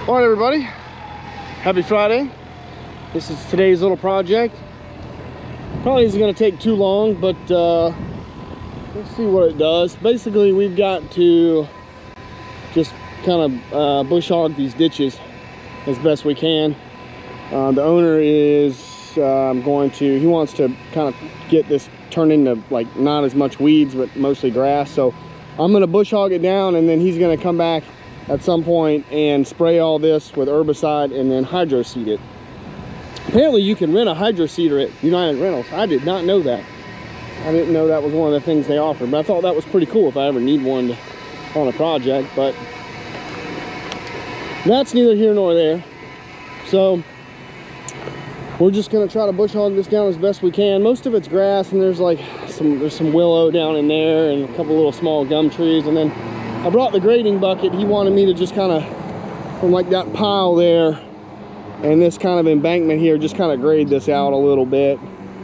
All right, everybody, happy Friday. This is today's little project. Probably isn't going to take too long, but let's see what it does. Basically, we've got to just kind of bush hog these ditches as best we can. The owner is he wants to kind of get this turned into like not as much weeds but mostly grass. So I'm going to bush hog it down, and then he's going to come back at some point and spray all this with herbicide and then hydro seed it. Apparently you can rent a hydro seeder at United Rentals. I did not know that. I didn't know that was one of the things they offered, but I thought that was pretty cool if I ever need one on a project. But that's neither here nor there. So we're just gonna try to bush hog this down as best we can. Most of it's grass, and there's some willow down in there and a couple little small gum trees. And then I brought the grading bucket. He wanted me to just kind of, from like that pile there and this kind of embankment here, just kind of grade this out a little bit,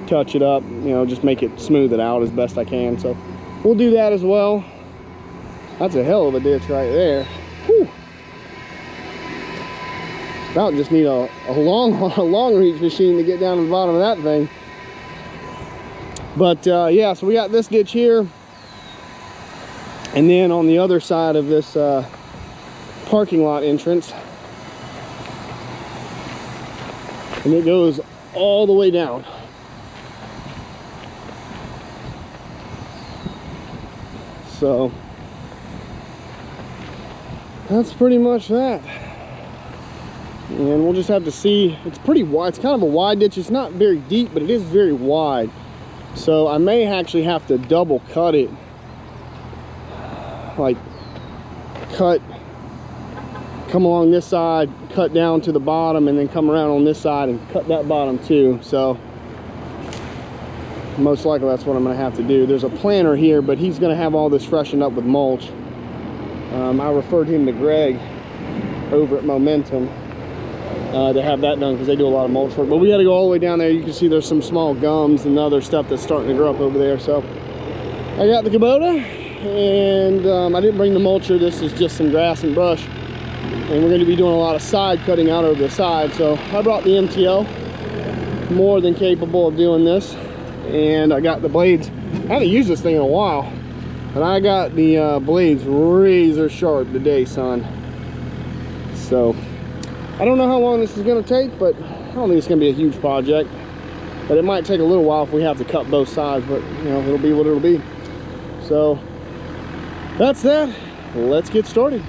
touch it up, you know, just make it smooth it out as best I can. So we'll do that as well. That's a hell of a ditch right there. Whew. About just need a long reach machine to get down to the bottom of that thing. But yeah, so we got this ditch here, and then on the other side of this parking lot entrance, and it goes all the way down. So that's pretty much that. And we'll just have to see. It's pretty wide. It's kind of a wide ditch. It's not very deep, but it is very wide. So I may actually have to double cut it. Like come along this side, cut down to the bottom, and then come around on this side and cut that bottom too. So most likely that's what I'm gonna have to do. There's a planter here, but he's gonna have all this freshened up with mulch. I referred him to Greg over at Momentum to have that done because they do a lot of mulch work. But we had to go all the way down there. You can see there's some small gums and other stuff that's starting to grow up over there. So I got the Kubota, and I didn't bring the mulcher. This is just some grass and brush, and we're going to be doing a lot of side cutting out over the side. So I brought the MTL, more than capable of doing this, and I got the blades. I haven't used this thing in a while, and I got the blades razor sharp today, son. So I don't know how long this is going to take, but I don't think it's going to be a huge project. But it might take a little while if we have to cut both sides, but you know, it'll be what it'll be. So that's that. Let's get started.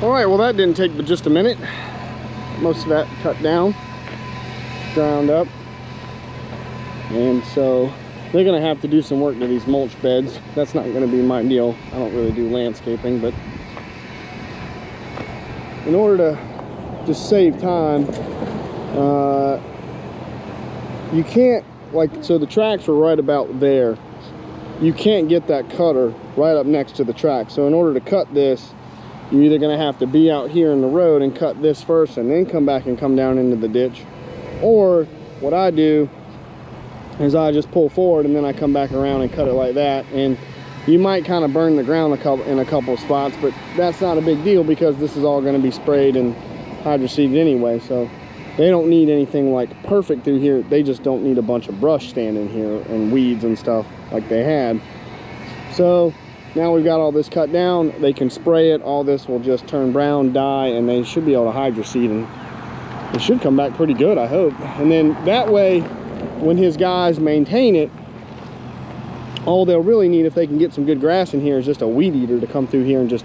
All right, well that didn't take but just a minute. Most of that cut down, ground up. And so they're gonna have to do some work to these mulch beds. That's not gonna be my deal. I don't really do landscaping, but in order to just save time, you can't, like, so the tracks were right about there. You can't get that cutter right up next to the track. So in order to cut this, you're either gonna have to be out here in the road and cut this first and then come back and come down into the ditch. Or what I do is I just pull forward and then I come back around and cut it like that. And you might kind of burn the ground in a couple of spots, but that's not a big deal because this is all gonna be sprayed and hydroseeded anyway. So they don't need anything like perfect through here. They just don't need a bunch of brush standing here and weeds and stuff like they had. So now we've got all this cut down. They can spray it. All this will just turn brown, die, and they should be able to hydroseed, and it should come back pretty good, I hope. And then that way, when his guys maintain it, all they'll really need, if they can get some good grass in here, is just a weed eater to come through here and just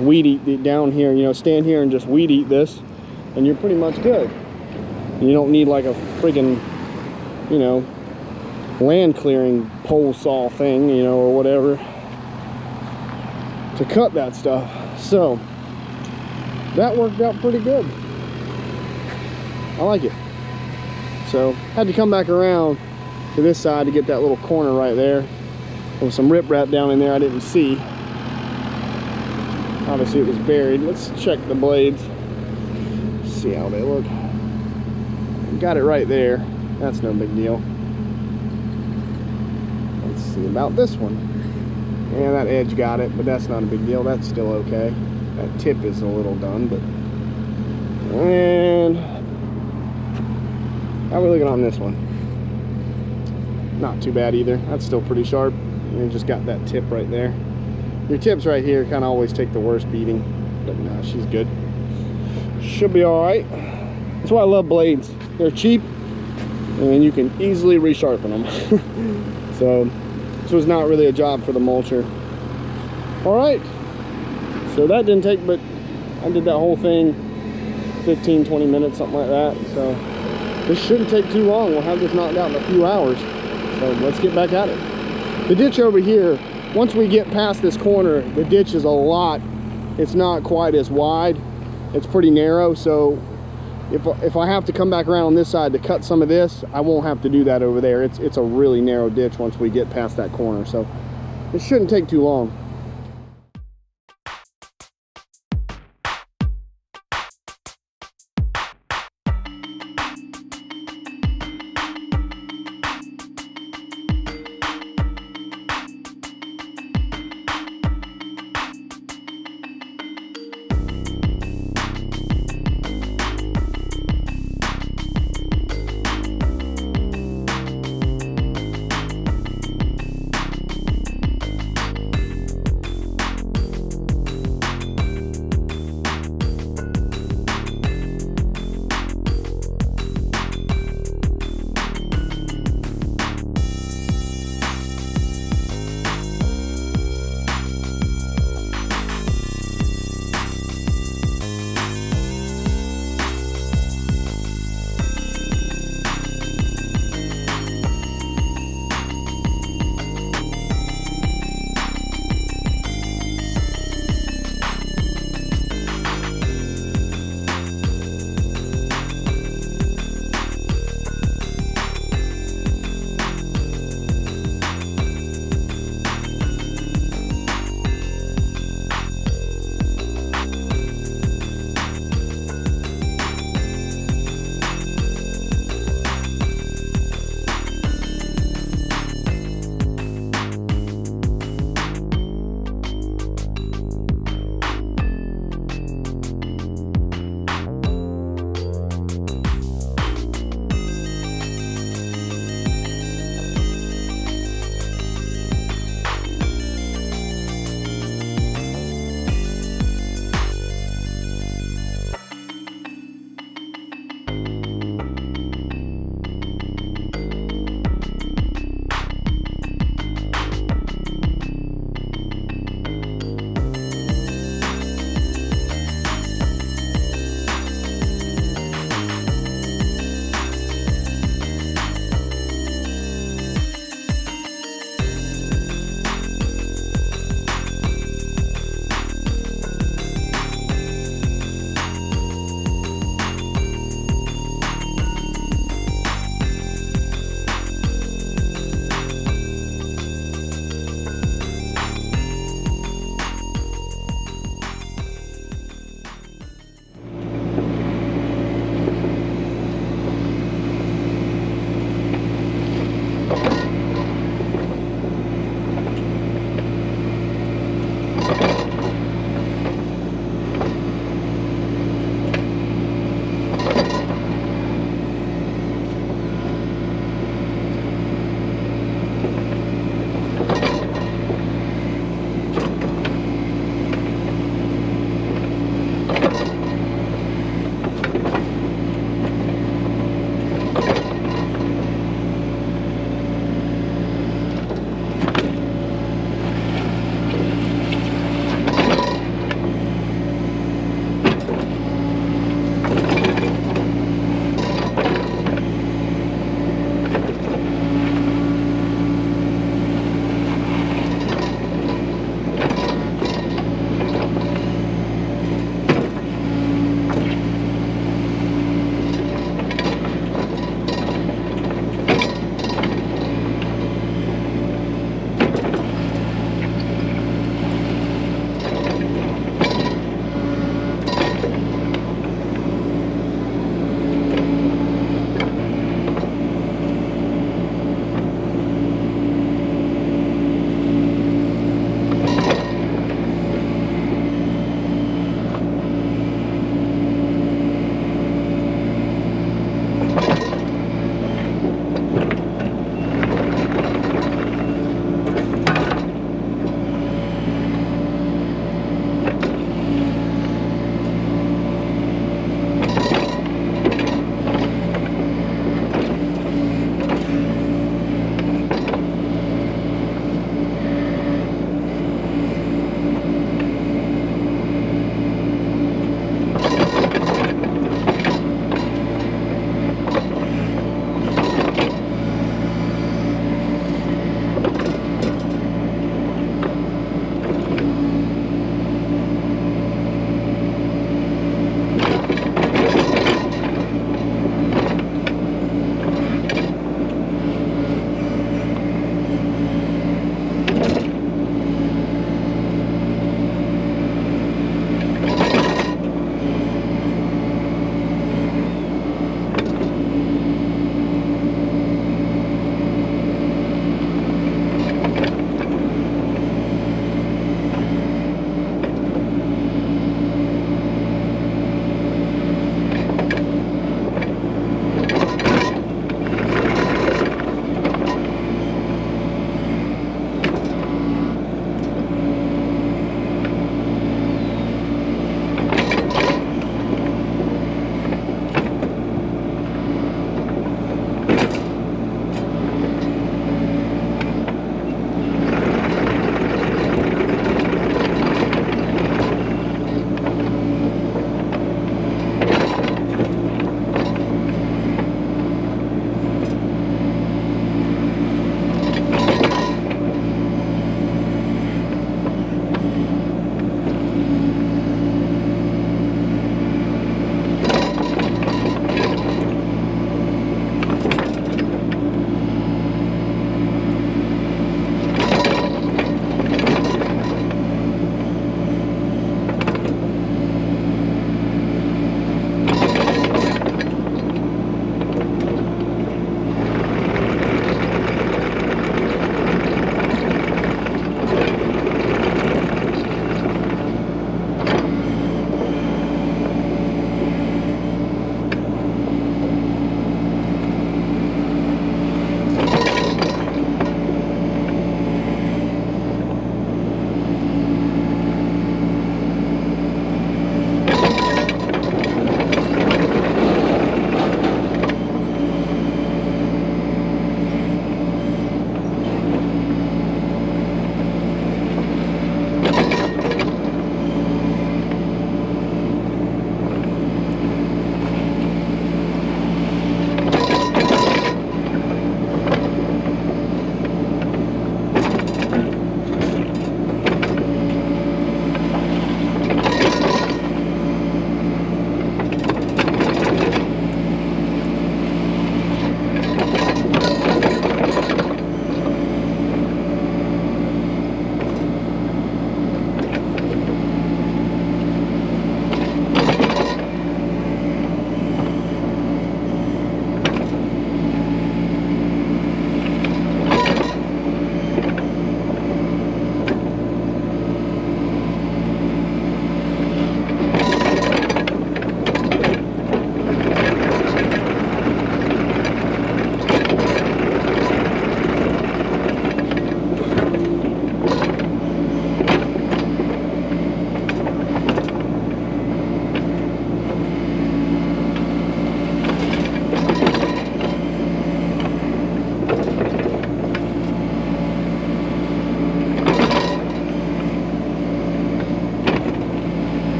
weed eat it down here. You know, stand here and just weed eat this, and you're pretty much good. You don't need like a friggin', you know, land clearing pole saw thing, you know, or whatever, to cut that stuff. So that worked out pretty good. I like it. So had to come back around to this side to get that little corner right there. There was some riprap down in there I didn't see. Obviously it was buried. Let's check the blades, see how they look. Got it right there. That's no big deal. Let's see about this one. Yeah, that edge got it, but that's not a big deal. That's still okay. That tip is a little done, but... And how are we looking on this one? Not too bad either. That's still pretty sharp. You just got that tip right there. Your tips right here kind of always take the worst beating, but no, she's good. Should be all right. That's why I love blades. They're cheap, and you can easily resharpen them. So this was not really a job for the mulcher. All right, so that didn't take, but I did that whole thing 15-20 minutes, something like that. So this shouldn't take too long. We'll have this knocked out in a few hours. So let's get back at it. The ditch over here, once we get past this corner, the ditch is a lot, it's not quite as wide. It's pretty narrow, so if I have to come back around on this side to cut some of this, I won't have to do that over there. It's a really narrow ditch once we get past that corner, so it shouldn't take too long.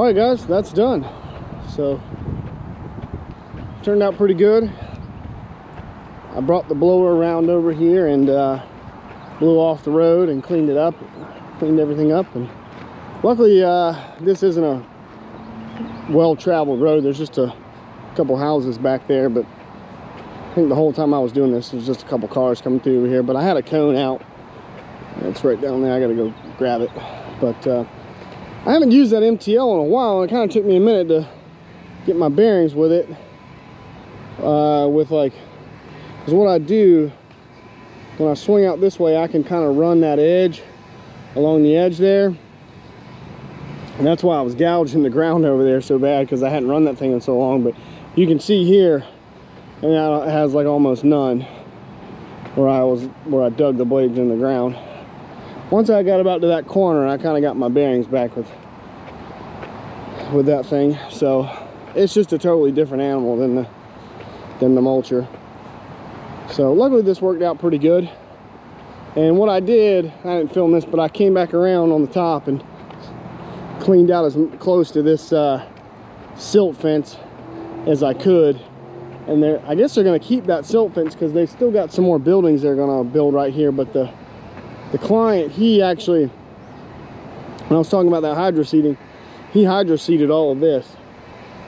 right, guys, that's done. So turned out pretty good. I brought the blower around over here and blew off the road and cleaned it up, cleaned everything up, and luckily this isn't a well-traveled road. There's just a couple houses back there, but I think the whole time I was doing this, there's just a couple cars coming through over here. But I had a cone out. It's right down there. I gotta go grab it. But I haven't used that MTL in a while, and it kind of took me a minute to get my bearings with it. Because what I do when I swing out this way, I can kind of run that edge along the edge there. And that's why I was gouging the ground over there so bad, because I hadn't run that thing in so long. But you can see here, and it has like almost none where I dug the blades in the ground. Once I got about to that corner, I kind of got my bearings back with that thing. So it's just a totally different animal than the mulcher. So luckily this worked out pretty good. And what I did, I didn't film this, but I came back around on the top and cleaned out as close to this silt fence as I could. And I guess they're going to keep that silt fence because they still got some more buildings they're going to build right here. But the client, he actually, when I was talking about that hydro seeding, he hydro seeded all of this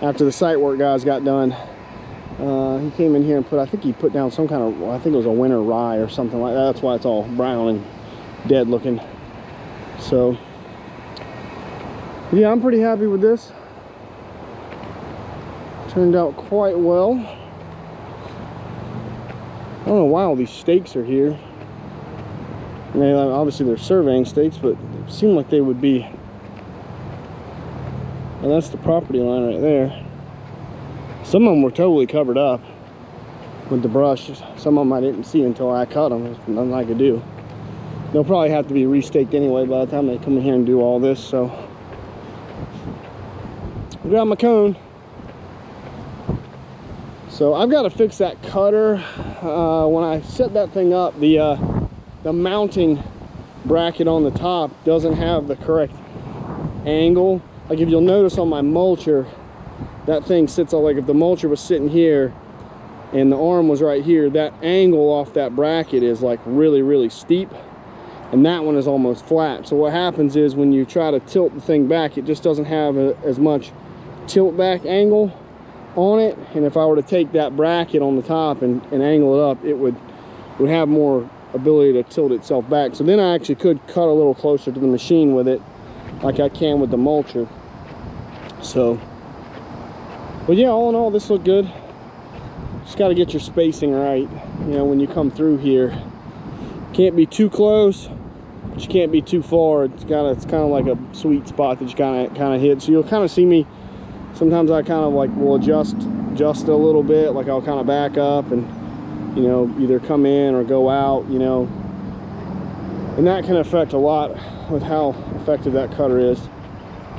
after the site work guys got done. He came in here and I think he put down some kind of, I think it was a winter rye or something like that. That's why it's all brown and dead looking. So yeah, I'm pretty happy with this. Turned out quite well. I don't know why all these stakes are here. I mean, obviously they're surveying stakes, but it seemed like they would be. And that's the property line right there. Some of them were totally covered up with the brush. Some of them I didn't see until I cut them. There's nothing I could do. They'll probably have to be restaked anyway by the time they come in here and do all this. So I grabbed my cone. So I've got to fix that cutter. When I set that thing up, the mounting bracket on the top doesn't have the correct angle. Like if you'll notice on my mulcher, that thing sits all, like if the mulcher was sitting here and the arm was right here, that angle off that bracket is like really, really steep, and that one is almost flat. So what happens is when you try to tilt the thing back, it just doesn't have as much tilt back angle on it. And if I were to take that bracket on the top and angle it up, it would have more ability to tilt itself back. So then I actually could cut a little closer to the machine with it, like I can with the mulcher. So, but yeah, all in all, this looked good. Just got to get your spacing right. You know, when you come through here, can't be too close, but you can't be too far. It's kind of like a sweet spot that you kind of hit. So you'll kind of see me. Sometimes I kind of like will adjust a little bit. Like I'll kind of back up and, you know, either come in or go out. You know, and that can affect a lot with how effective that cutter is,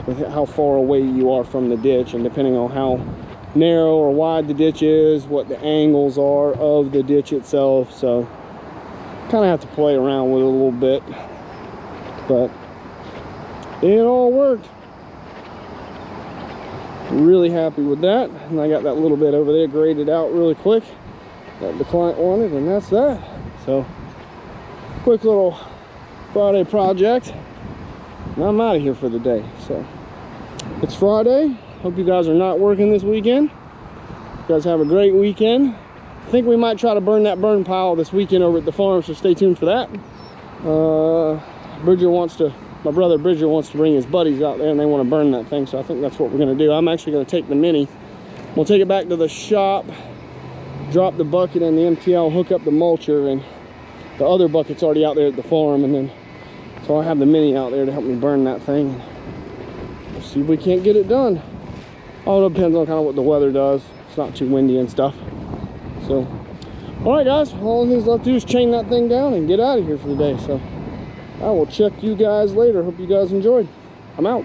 with how far away you are from the ditch, and depending on how narrow or wide the ditch is, what the angles are of the ditch itself. So kind of have to play around with it a little bit, but it all worked. Really happy with that. And I got that little bit over there graded out really quick that the client wanted, and that's that. So quick little Friday project, and I'm out of here for the day. So it's Friday. Hope you guys are not working this weekend. You guys have a great weekend. I think we might try to burn that burn pile this weekend over at the farm, so stay tuned for that. My brother Bridger wants to bring his buddies out there, and they want to burn that thing, so I think that's what we're going to do. I'm actually going to take the Mini. We'll take it back to the shop, drop the bucket in the MTL, hook up the mulcher, and the other bucket's already out there at the farm, and then so I'll have the Mini out there to help me burn that thing. We'll see if we can't get it done. All depends on kind of what the weather does. It's not too windy and stuff. So, all right, guys, all things left to do is chain that thing down and get out of here for the day. So I will check you guys later. Hope you guys enjoyed. I'm out.